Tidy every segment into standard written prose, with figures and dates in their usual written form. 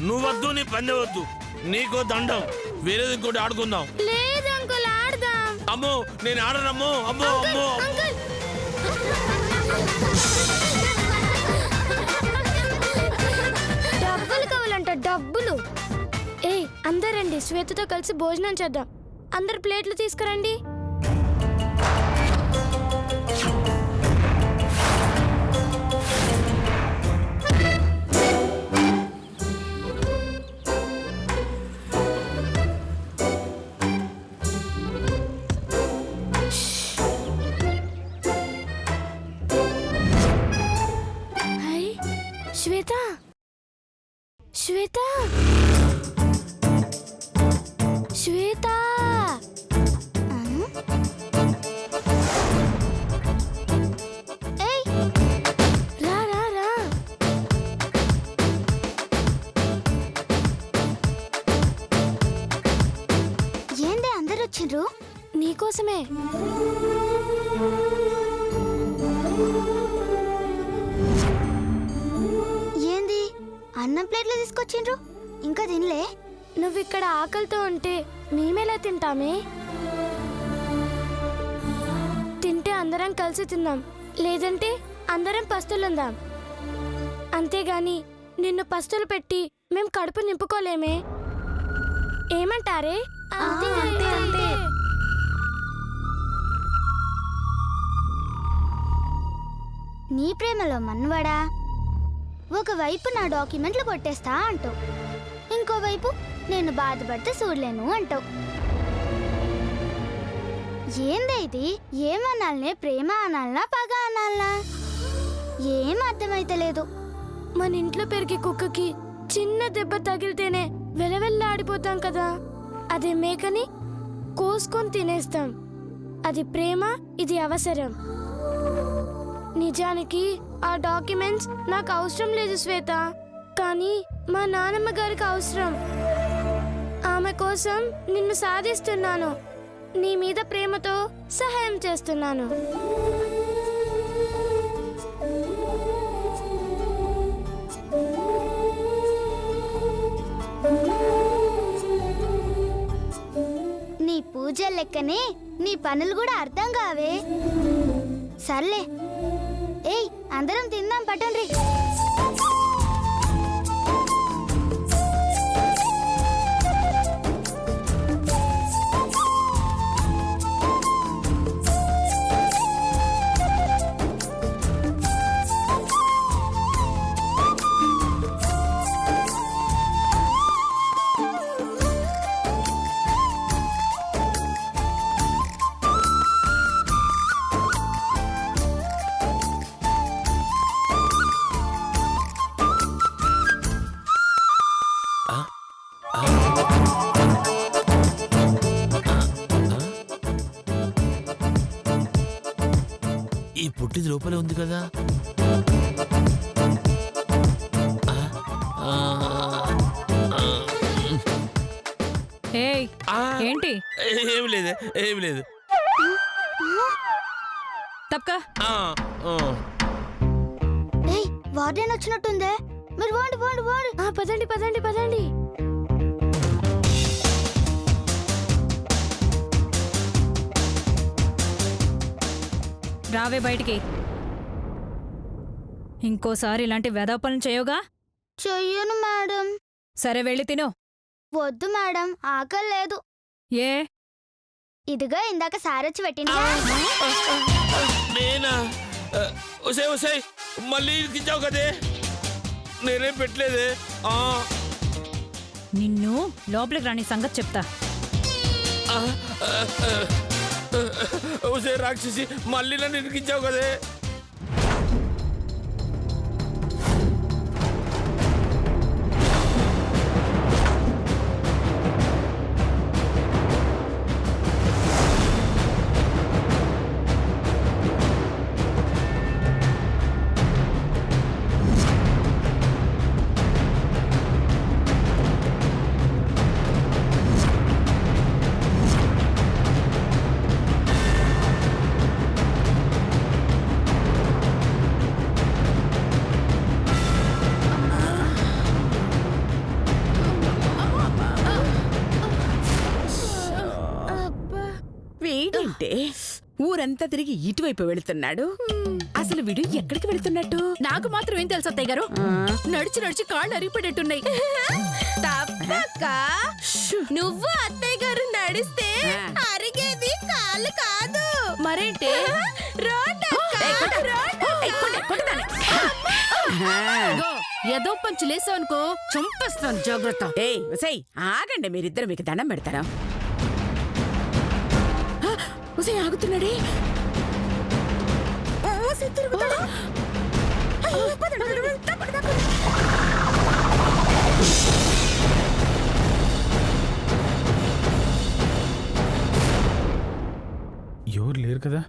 నువ్వద్దు, నీ పందె వద్దు, నీకో దండం. వేరేది ఇంకోటి ఆడుకుందాం. లేదు అంకుల్, ఆడదాం. అమ్మో నేను ఆడనమ్మో. అమ్మో అమ్మో. అంకుల్ డబ్బులు కావాలంట, డబ్బులు. ఏయ్ అందరండి, శ్వేతతో కలిసి భోజనం చేద్దాం. అందరు ప్లేట్లు తీసుకురండి. శ్వేత, శ్వేత, శ్వేత. ఏయ్ రా రా రా. ఏంది అందరు వచ్చిండ్రు? నీకోసమే. ఏంది అన్నం ప్లేట్లు తీసుకొచ్చిండ్రు? ఇంకా తినలే? నువ్విక్కడ ఆకలితో ఉంటే మేమెలా తింటామే? తింటే అందరం కలిసి తిందాం, లేదంటే అందరం పస్తులుందాం. అంతేగాని నిన్ను పస్తులు పెట్టి మేం కడుపు నింపుకోలేమే. ఏమంటారే? అంతే అంతే అంతే. నీ ప్రేమలో మన్వడా, ఒకవైపు నా డాక్యుమెంట్లు కొట్టేస్తా అంటావు, ఇంకోవైపు నేను బాధపడితే చూడలేను అంటావు. ఏందే ఇది? ఏమనాలనే? ప్రేమ అనాలనా, పగ అనాలనా? ఏం అర్థమైతలేదు. మన ఇంట్లో పెరిగే కుక్కకి చిన్న దెబ్బ తగిలితేనే వెలవెల్లాడిపోతాం కదా. అదే మేకని కోసుకొని తినేస్తాం. అది ప్రేమ, ఇది అవసరం. నిజానికి ఆ డాక్యుమెంట్స్ నాకు అవసరం లేదు శ్వేత, కానీ మా నానమ్మ గారికి అవసరం. ఆమె కోసం నిన్ను సాధిస్తున్నాను. నీ మీద ప్రేమతో సహాయం చేస్తున్నాను. నీ పూజ లెక్కనే నీ పనులు కూడా అర్థం కావే. సర్లే, ఏయ్ అందరం తిందాం పట్టండి. ఈ పుట్టిది లోపలే ఉంది కదా. ఏంటి? ఏమి లేదు, ఏమి లేదు. తప్పకా. ఏయ్ వార్డెన్ వచ్చినట్టుందే. మీరు పోండి పోండి పోండి. పదండి పదండి పదండి. రావే బయటికి. ఇంకోసారి ఇలాంటి వెదపలను చేయవుగా? చెయ్యను మేడం. సరే వెళ్ళి తిను. వద్దు మేడం, ఆకలి లేదు. ఏ? ఇదిగో ఇందాక సారొచ్చి పెట్టింది. నేనా? ఒసే ఒసే మళ్ళీ ఇరికించావు కదే. నేనేం పెట్టలేదే. నిన్ను లోపలికి రాని సంగతి చెప్తా. ఒసే రాక్షసి, మళ్ళీ నన్ను ఇరికించావు కదే. వీడేంటే ఊరంతా తిరిగి ఇటువైపు వెళుతున్నాడు. అసలు వీడు ఎక్కడికి వెళుతున్నట్టు? నాకు మాత్రం ఏం తెలుసు అత్తయ్య గారు, నడిచి నడిచి కాళ్ళు అరిగిపడేట్టున్నాయి. తప్పక్క నువ్వు అత్తయ్య గారు నడిస్తే అరిగేది కాళ్ళు కాదు మరేంటి? ఏదో పంచు లేసావనుకో చంపేస్తాను, జాగ్రత్త. ఏయ్ ఉసై ఆగండి, మీరిద్దరు మీకు దండం పెడతారా? ఉసై ఆగుతున్నాడే. ఉసై తిరుగుతాడు. అయ్యో, పదండి, పదండి, తప్పండి, తప్పండి. ఎవరు లేరు కదా?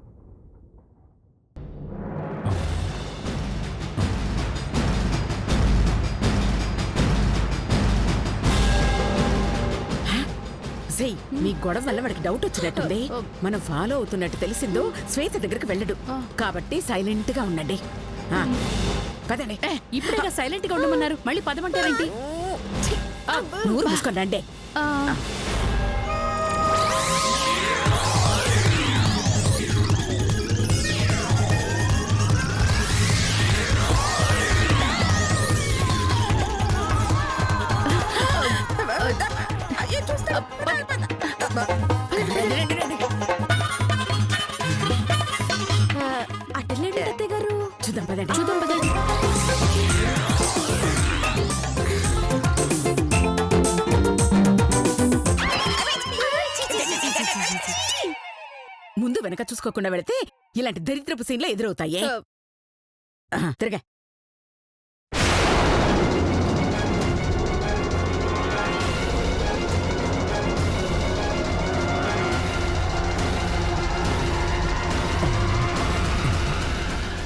ఉసై, మీ గొడవ వల్ల వాడికి డౌట్ వచ్చినట్టుంది. మనం ఫాలో అవుతున్నట్టు తెలిసిందో శ్వేత దగ్గరికి వెళ్ళడు. కాబట్టి సైలెంట్ గా ఉండండి. ఆ, పదండి. ఇప్పుడే సైలెంట్ గా ఉండమన్నారు, మళ్ళీ పదమంటారేంటి? నూరు మూసుకోండి రండి. అటలేండి అత్తయ్య గారు చూద్దాం పదండి. చూద్దాం పదండి. ముందు వెనక చూసుకోకుండా వెళితే ఇలాంటి దరిద్రపు సీన్లు ఎదురవుతాయే. తిరగా.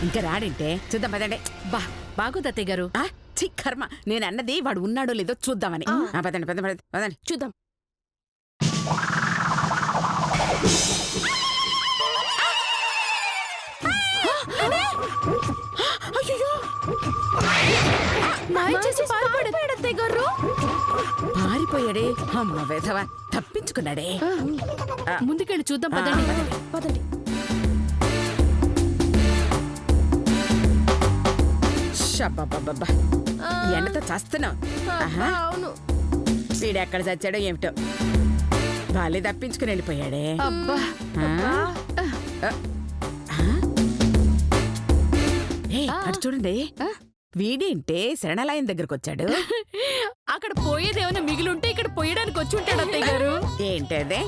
ఇంకా రాడింటే చూద్దాం పదండి. బాగోదు అత్తయ్య గారు. ఛీ, కర్మ, నేను అన్నది వాడు ఉన్నాడో లేదో చూద్దామని. పదండి పదండి పదండి పదండి. చూద్దాం. పారిపోయాడే. అమ్మ వేధవ, తప్పించుకున్నాడే. ముందుకెళ్ళి చూద్దాం పదండి. పదండి. షబ్బబ్బబ్బబ్బా, ఎండతో చేస్తున్నావు. అవును, వీడెక్కడ చచ్చాడో ఏమిటో, బాలే తప్పించుకుని వెళ్ళిపోయాడే. అబ్బా, అటు చూడండి, వీడేంటే శరణాలయం దగ్గరకు వచ్చాడు. అక్కడ పోయేదేమైనా మిగిలింటే ఇక్కడ పోయడానికి వచ్చి ఉంటాడు అత్తయ్య గారు. ఏంటదే?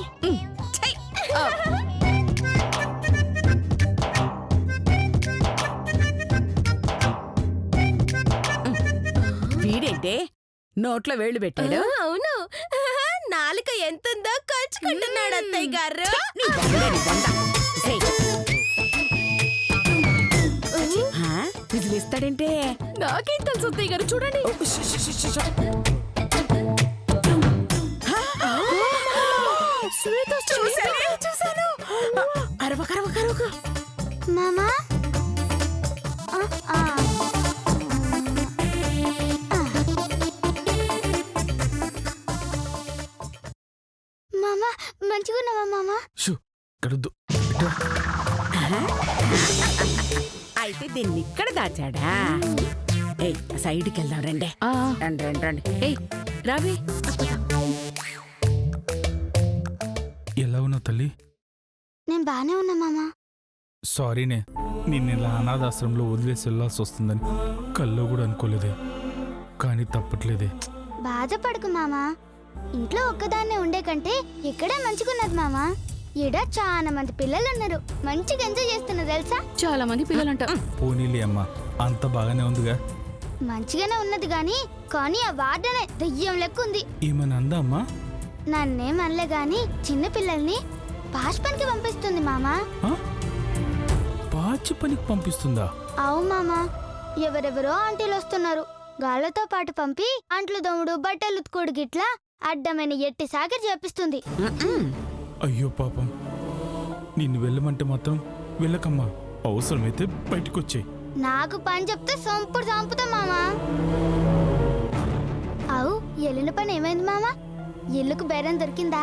వీడేంటే నోట్లో వేళ్లు పెట్టాడు. అవును, నాలుక ఎంతుందో కొలుచుకుంటున్నాడు అత్తయ్య గారు. నీ దండే, నీ దండ. ఏయ్. విజిలిస్తాడంటే నాకేం తెలుసు అత్తయ్య గారు, చూడండి. చూశాను. అరవకరవకరవకు. మామా మామా మంచిగున్నావా మామా? కడుద్దు. అయితే దీన్ని ఇక్కడ దాచాడా? ఏయ్, సైడ్కి వెళ్దాం రండి. రండి రండి రండి. ఏయ్ రావే. ఎలా ఉన్నావు తల్లి? నేను బానే ఉన్నా మామా. సారీనే, నిన్ను ఇలా అనాథాశ్రమంలో వదిలేసి వెళ్ళాల్సి వస్తుందని కల్లో కూడా అనుకోలేదే. కానీ తప్పట్లేదే. బాధపడకు మామా, ఇంట్లో ఒక్కదాన్నే ఉండే కంటే ఇక్కడే మంచిగున్నది మామా. ఈడ చాలా మంది పిల్లలు ఉన్నారు, మంచిగా ఎంజాయ్ చేస్తున్నారు తెలుసా. చాలా మంది పిల్లలంట. పోనీలే అమ్మా, అంత బాగానే ఉందిగా. మంచిగానే ఉన్నది కానీ ఆ వార్డనే దయ్యం లెక్క ఉంది. ఏమని అందా అమ్మా? నన్నేం అనలే గాని చిన్న పిల్లల్ని పాష్ పనికి పంపిస్తుంది మామా. పాచి పనికి పంపిస్తుందా? అవు మామా, ఎవరెవరో ఆంటీలు వస్తున్నారు, గాళ్ళతో పాటు పంపి అంట్లు దమ్ముడు బట్టలు ఉతుకుడు గిట్లా అడ్డమైన ఎట్టి సాగర్ చేపిస్తుంది. అయ్యో పాపం, నిన్ను వెళ్ళమంటే మాత్రం వెళ్ళకమ్మా. అవసరమైతే బయటకొచ్చేయి. నాకు పని చెప్తే సొంపుడు చంపుతా మామా. అవు ఎల్లిన పని ఏమైంది మామా? ఇల్లుకు బేరం దొరికిందా?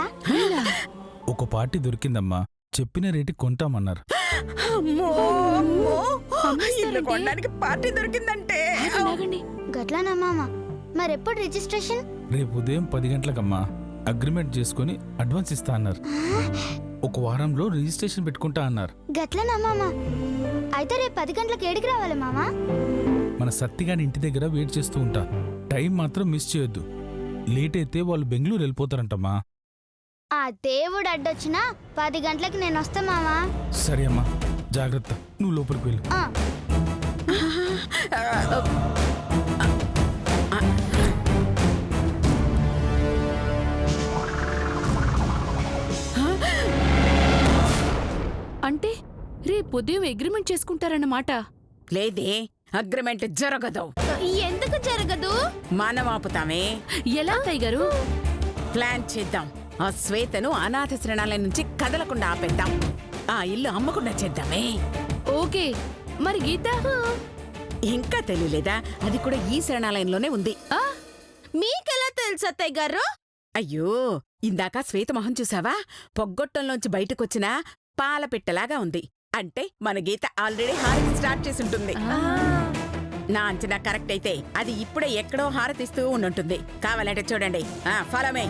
ఒక పార్టీ దొరికిందమ్మా, చెప్పిన రేటుకి కొంటామన్నారు. అమ్మో, అమ్మో. ఇల్లు కొనడానికి పార్టీ దొరికిందంటే ఆగండి. గట్లానా మామ? మరెప్పుడు రిజిస్ట్రేషన్? రేపు ఉదయం 10 గంటలకమ్మా అగ్రిమెంట్ చేసుకుని అడ్వాన్స్ ఇస్తా అన్నారు. ఒక వారంలో రిజిస్ట్రేషన్ పెట్టుకుంటా అన్నారు. గట్లనా మామ? అయితే రేపు 10 గంటలకు ఏడికి రావాలి మామ? మన సత్తిగాని ఇంటి దగ్గర వెయిట్ చేస్తూ ఉంటా. టైం మాత్రం మిస్ చేయొద్దు. లేట్ అయితే వాళ్ళు బెంగళూరు వెళ్ళిపోతారంటమ్మా. ఆ దేవుడు అడ్డొచ్చినా 10 గంటలకు నేను వస్తా మామా. సరే అమ్మా, జాగ్రత్త. నువ్వు లోపలికి వెళ్ళు. ఆ, అంటే రేపు ఉదయం అగ్రిమెంట్ చేసుకుంటారన్నమాట. లేదే, అగ్రిమెంట్ జరగదు. ఎందుకు జరగదు? మనం ఆపుతామే. ఎలా అత్తయ్య గారు? ప్లాన్ చేద్దాం. ఆ శ్వేతను అనాథ శరణాలయం నుంచి కదలకుండా ఆపేద్దాం. ఆ ఇల్లు అమ్మకుండా చేద్దామే. ఓకే, మరి గీత? ఇంకా తెలియలేదా? అది కూడా ఈ శరణాలయంలోనే ఉంది. ఆ, మీకెలా తెలుసు అత్తయ్య గారు? అయ్యో, ఇందాక శ్వేత మొహం చూసావా? పొగ్గొట్టంలోంచి బయటకొచ్చిన పాలపిట్టలాగా ఉంది. అంటే మన గీత ఆల్రెడీ హారతి స్టార్ట్ చేసి ఉంటుంది. నా అంచనా కరెక్ట్ అయితే అది ఇప్పుడే ఎక్కడో హారతిస్తూ ఉండుంటుంది. కావాలంటే చూడండి. Follow me.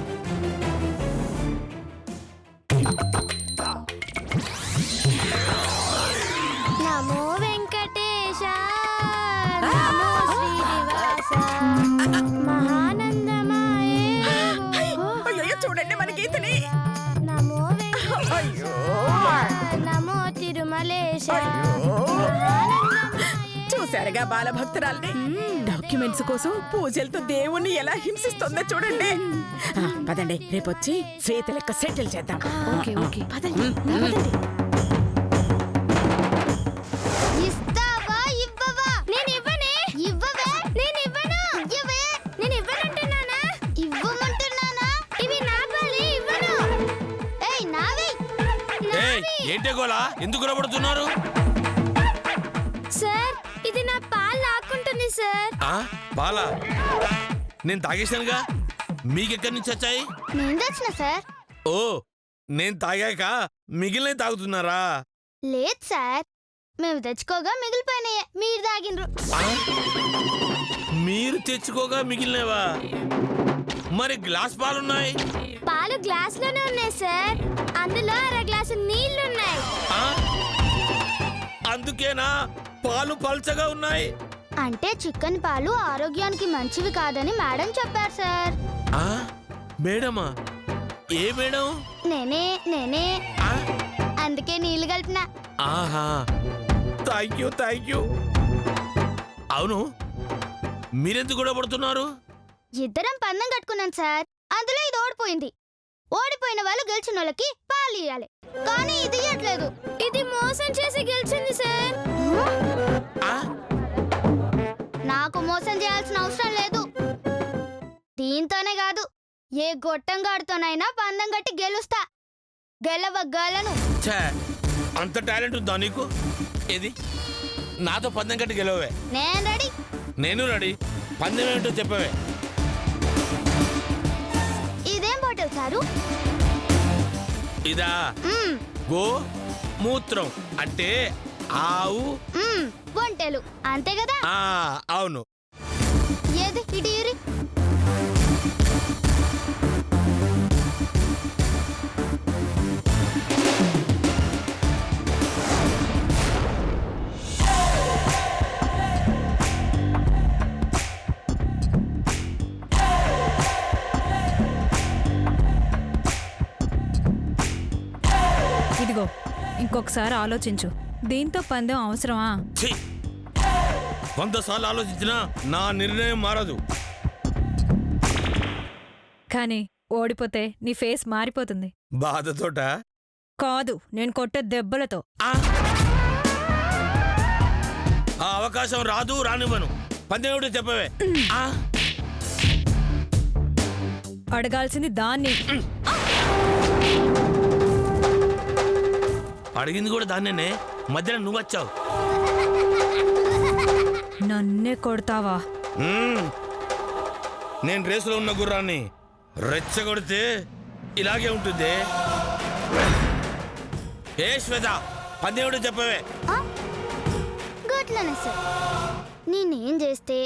నమో వెంకటేశ, నమో శ్రీనివాస, మహానందమాయే అయ్యో, చూడండి మన గీతని. నమో వెంకటేశ, నమో తిరుమలేశ, చూశారుగా బాలభక్తురాల్ని? డాక్యుమెంట్స్ కోసం పూజలతో దేవుణ్ణి ఎలా హింసిస్తుందో చూడండి. పదండి, రేపొచ్చి శ్వేత లెక్క సెటిల్ చేద్దాం. Okay okay. ఇస్తావా ఇవ్వవా? నేను ఇవ్వనే, ఇవ్వవే? నేను ఇవ్వను, ఇవ్వవే? నేను ఇవ్వనంటున్నానా? ఇవ్వమంటున్నానా? ఇవి నా పాలే, ఇవ్వను. ఏయ్ నావి. ఏయ్, ఏంటే గోలా? ఎందుకు రబడుతున్నారు? సార్, ఇది నా పాలు లాక్కుంటుంది సార్. పాలా? నేను తాగేశానుగా, మీకెక్కడి నుంచి వచ్చాయి? నేను తెచ్చిన సార్. ఓ, నేను తాగాక మిగిలిన తాగుతున్నారా? లేదు సార్, మేము తెచ్చుకోగా మిగిలిపోయినాయే, మీరు తాగినరు. మీరు తెచ్చుకోగా మిగిలినవా? మరి గ్లాస్ పాలున్నాయి. పాలు గ్లాస్ లోనే ఉన్నాయి సార్, అందులో 1/2 గ్లాసు నీళ్లున్నాయి. అందుకేనా పాలు పల్చగా ఉన్నాయి? అంటే చికెన్ పాలు ఆరోగ్యానికి మంచివి కాదని మేడం చెప్పారు సార్. మేడమా? ఏ మేడం? నేనే అందుకే నీళ్లు కలిపిన. ఆహా, థ్యాంక్ యూ. అవును, మీరెందుకు గొడవ పడుతున్నారు? ఇద్దరం పందెం కట్టుకున్నాం సార్, అందులో ఇది ఓడిపోయింది. ఓడిపోయిన వాళ్ళు గెలిచిన వాళ్ళకి పాలు ఇవ్వాలి, కానీ ఇది ఇవ్వట్లేదు. ఇది మోసం చేసి గెలిచింది సార్. నాకు మోసం చేయాల్సిన అవసరం లేదు. దీంతోనే కాదు, ఏ గొట్టంగాడితోనైనా పందెం కట్టి గెలుస్తా. గెలవగలను. ఛే, అంత టాలెంట్ ఉందా నీకు? ఏది నాతో పందెం కట్టి గెలవే? నేను రెడీ. నేను రెడీ. పందెం ఏంటో చెప్పవే. ఇదేం బాటిల్ సారు? ఇదా? గో మూత్రం అంటే ఆవు. ఒంటెలు అంతే కదా? అవును. ఏది ఇటు ఇరి. ఇదిగో, ఇంకొకసారి ఆలోచించు. దీంతో పందెం అవసరమా? 100 సార్లు ఆలోచించినా నా నిర్ణయం మారదు. కానీ ఓడిపోతే నీ ఫేస్ మారిపోతుంది. బాధతోట కాదు, నేను కొట్టే దెబ్బలతో. ఆ అవకాశం రాదు, రానివ్వను. పందెం ఏమిటో చెప్పవే. అడగాల్సింది దాన్ని. అడిగింది కూడా దాన్నేనే, మధ్యలో నువ్వు వచ్చావు. నన్నే కొడతావా? నేను రేసులో ఉన్న గుర్రాన్ని రెచ్చగొడితే ఇలాగే ఉంటుంది. ఏ శ్వేత పదేవుడు చెప్పవే. ఆ? గట్లనే సార్, నేనేం చేస్తే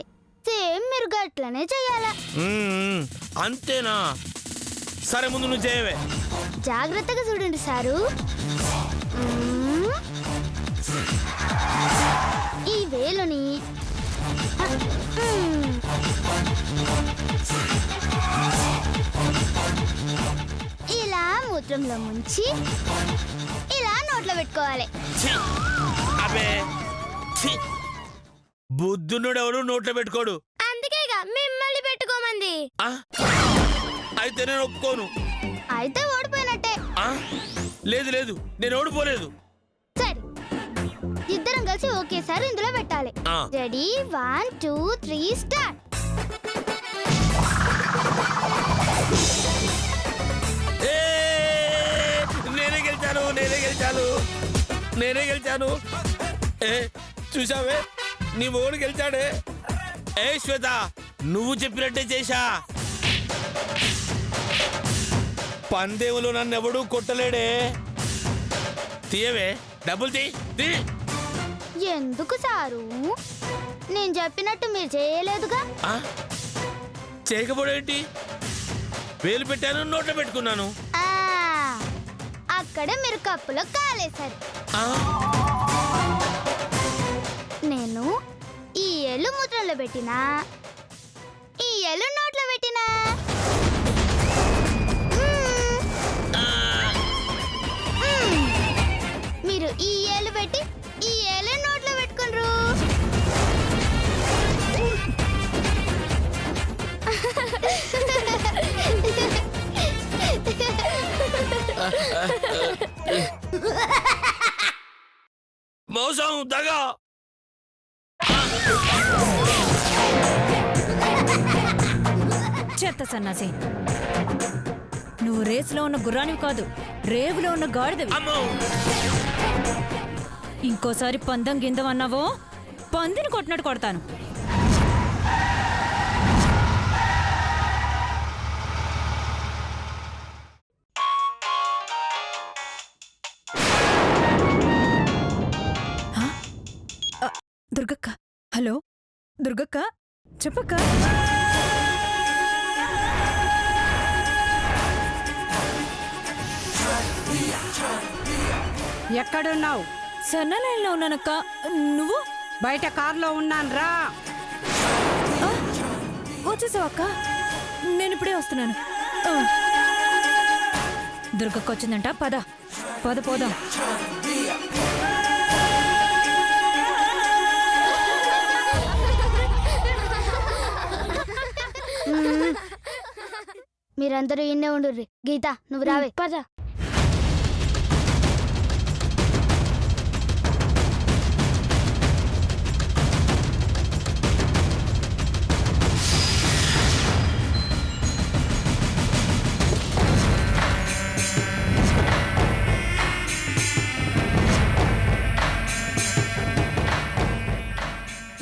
సేమ్ మీరు గట్లనే చెయ్యాలా. అంతేనా? సరే ముందు నువ్వు చేయవే. జాగ్రత్తగా చూడండి సారు. ఈ వేలుని ఇలా మూత్రంలో ముంచి ఇలా నోట్లో పెట్టుకోవాలి. ఛీ! అబే ఛీ! బుద్ధునుడు ఎవడు నోట్లో పెట్టుకోడు. అందుకేగా మిమ్మల్ని పెట్టుకోమంది. ఆ? అయితే నేను ఒప్పుకోను. అయితే ఓడిపోయినట్టే. ఆ? లేదు లేదు, నేను ఓడిపోలేదు. సరే, ఇద్దరం కలిసి ఒకేసారి ఇందులో పెట్టాలి. ఆ. Ready 1 2 3 start. ఏ! నేనే గెలిచాను, నేనే గెలిచాను, నేనే గెలిచాను. ఏ చూసావే, నీ మొగుడు గెలిచాడే. ఏ శ్వేత, నువ్వు చెప్పినట్టే చేశా. పందేములో నన్ను ఎవడూ కొట్టలేడే. తీయవే, డబ్బులు తీ. ఎందుకు సారు? నేను చెప్పినట్టు మీరు చేయలేదుగా. చేయకపోవడేంటి? వేలు పెట్టాను, నోట్లో పెట్టుకున్నాను. ఆ, అక్కడే మీరు కప్పులో కాలేశారు. నేను ఈ ఏళ్ళు మూత్రంలో పెట్టినా, ఈ ఏళ్ళు నోట్లో పెట్టినా. మీరు ఈ ఏళ్ళు పెట్టి ఈ ఏళ్ళు నోట్లో పెట్టుకున్నారు. మోసం, దగా. చెత్త సన్నాసి, నువ్వు రేసులో ఉన్న గుర్రానివి కాదు, రేవులో ఉన్న గాడిదవి. అమ్మో! ఇంకోసారి పందం గిందం అన్నావో పందిని కొట్టినట్టు కొడతాను. దుర్గక్క, హలో దుర్గక్క, చెప్పక్క. ఎక్కడున్నావు? సన్నలైన్లో ఉన్నానక్క. నువ్వు? బయట కారులో ఉన్నాను రా. వచ్చేసావు అక్క, నేను ఇప్పుడే వస్తున్నాను. దుర్గక్క వచ్చిందంట, పద పద పోదాం. మీరందరూ ఇన్నే ఉండుర్రి. గీత, నువ్వు రావే. పద.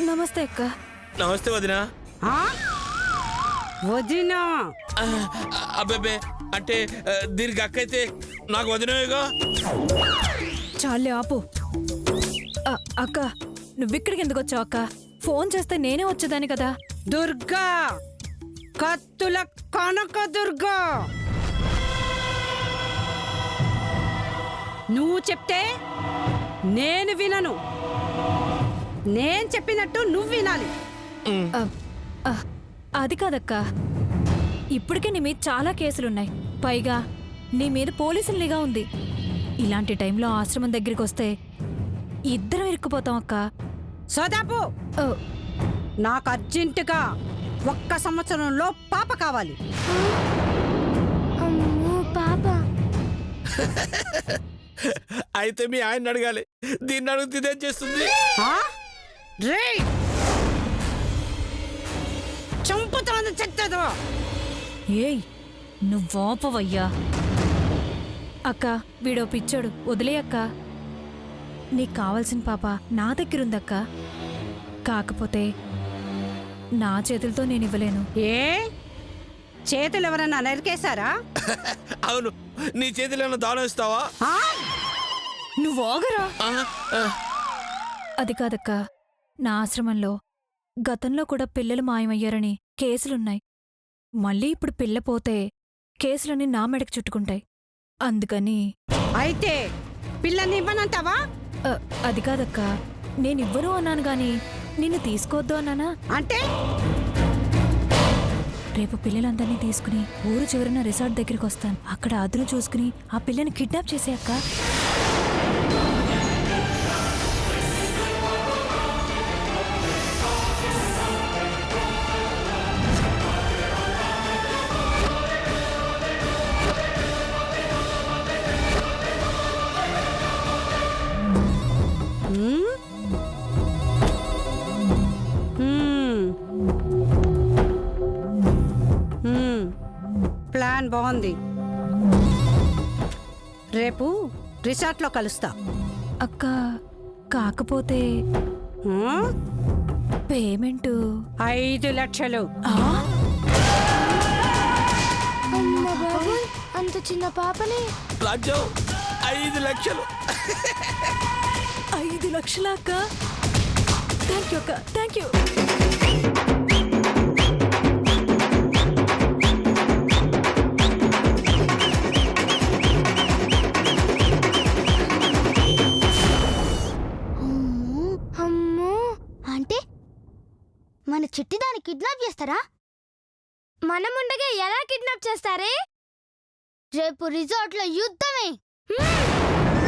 నమస్తే అక్క. నమస్తే వదినా. ఆ? వదినా? అబ్బే, అంటే దీనికి అక్క అయితే నాకు వదినవేగా. చాలే ఆపు. అక్క, నువ్విక్కడికి ఎందుకు వచ్చావు అక్క? ఫోన్ చేస్తే నేనే వచ్చేదాన్ని కదా. దుర్గా, కత్తుల కనక దుర్గా, నువ్వు చెప్తే నేను వినను. నేను చెప్పినట్టు నువ్వు వినాలి. అది కాదక్క, ఇప్పటికే నీ మీద చాలా కేసులున్నాయి. పైగా నీ మీద పోలీసుల నిఘా ఉంది. ఇలాంటి టైంలో ఆశ్రమం దగ్గరికి వస్తే ఇద్దరం ఇరుక్కుపోతాం అక్క. సోదాపు, నాకు అర్జెంటుగా 1 సంవత్సరంలో పాప కావాలి. అమ్మో పాప. అయితే మీ ఆయన అడగాలి. దీన్ని అడుగుతుంది ఇదేం చేస్తుంది? రేయ్, చంపుతాను చెత్తదో. ఏయ్, నువ్వాపవయ్యా. అక్క, వీడో పిచ్చాడు, వదిలే అక్క. నీకు కావాల్సిన పాప నా దగ్గరుందక్క. కాకపోతే నా చేతులతో నేను ఇవ్వలేను. ఏ చేతులు ఎవరన్నా నరికేశారా? అవును, నీ చేతిలో ఏమైనా దానం ఇస్తావా? నువ్వు ఆగరా. ఆ, ఆ, అది కాదక్క, నా ఆశ్రమంలో గతంలో కూడా పిల్లలు మాయమయ్యారని కేసులున్నాయి. మళ్ళీ ఇప్పుడు పిల్ల పోతే కేసులన్నీ నా మెడకు చుట్టుకుంటాయి. అందుకని అయితే పిల్లని ఇవ్వనంటావా? అది కాదక్క, నేనివ్వను అన్నాను గాని నిన్ను తీసుకోవద్దు అన్నానా? అంటే రేపు పిల్లలందరినీ తీసుకుని ఊరు చివరన రిసార్ట్ దగ్గరికి వస్తాను. అక్కడ అదును చూసుకుని ఆ పిల్లని కిడ్నాప్ చేసే అక్క. ప్లాన్ బాగుంది. రేపు రిసార్ట్లో కలుస్తా. అక్క కాకపోతే హ్మ్? పేమెంట్ 5 లక్షలు. అమ్మ బాబోయ్, అంత చిన్న పాపని. రాజ్యం 5 లక్షలు. 5 లక్షల అక్క. థ్యాంక్ యూ అక్క, థ్యాంక్ యూ. అమ్మో, అంటే మన చిట్టి దాన్ని కిడ్నాప్ చేస్తారా? మనముండగా ఎలా కిడ్నాప్ చేస్తారే? రేపు రిసార్ట్లో యుద్ధమే. హ్మ్.